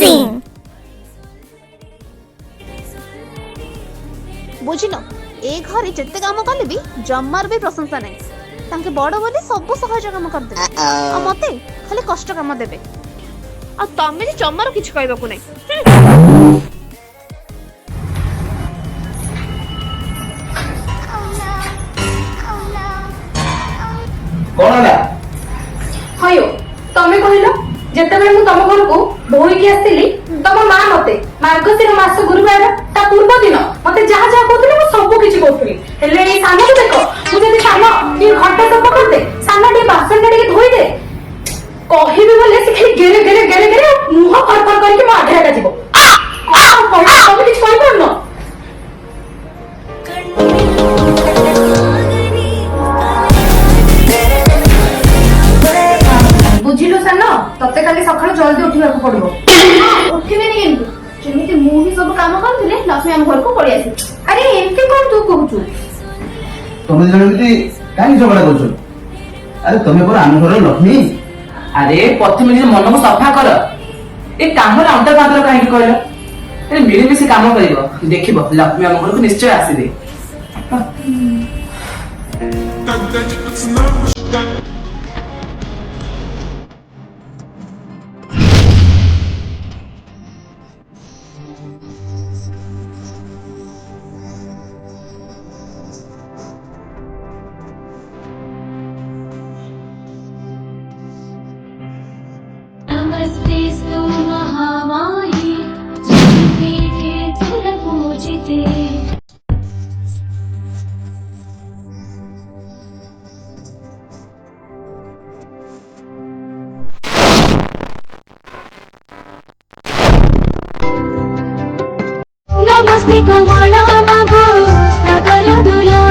amazing! बुझिल ए घरे जेते काम कले भी जम्मार भी प्रशंसा नहीं तांके बड़ बोली सब सहज काम कर दे आ मते खाली कष्ट काम देबे आ तमे जे जम्मार किछ कहबा को नहीं कौन है हयो तमे कहिलो जेतेबेले मु तम घर को बोई के आस्तिली तम मां मते मार्गशीर मास गुरुवार ता पूर्व दिन मते जहा जहा कहतले मु सब किछि कहतली हेले ए सानो को देखो मु जदी सानो ती घंटा सब कर दे सानो ती बासन डी धोई दे कहिबे बोले से खाली गेरे गेरे गेरे गेरे मुह फर फर करके मा आधेरा जीवो कोन कोन सब किछि कहि परनो बुझिलो सानो तते खाली सकाळ जल्दी उठिबा को पड़िबो उठिबे नि केंतु जेमिति मु ही सब काम करथिले लक्ष्मी हम घर को पड़ी आसी अरे एमती कोन तू कहू तुम जण मिटी काई झगड़ा करछो अरे तुमे पर आम घर लक्ष्मी अरे प्रथम निज मन को सफा कर ए काम रे अंतर पात्र काहे कहलो अरे मिली मिसी काम करिवो देखिबो लक्ष्मी हम घर को निश्चय आसी दे नमस्तेस्तु महामाये जगत्पीठे तुलपूजिते नमस्ते कमला मागो नगर दुला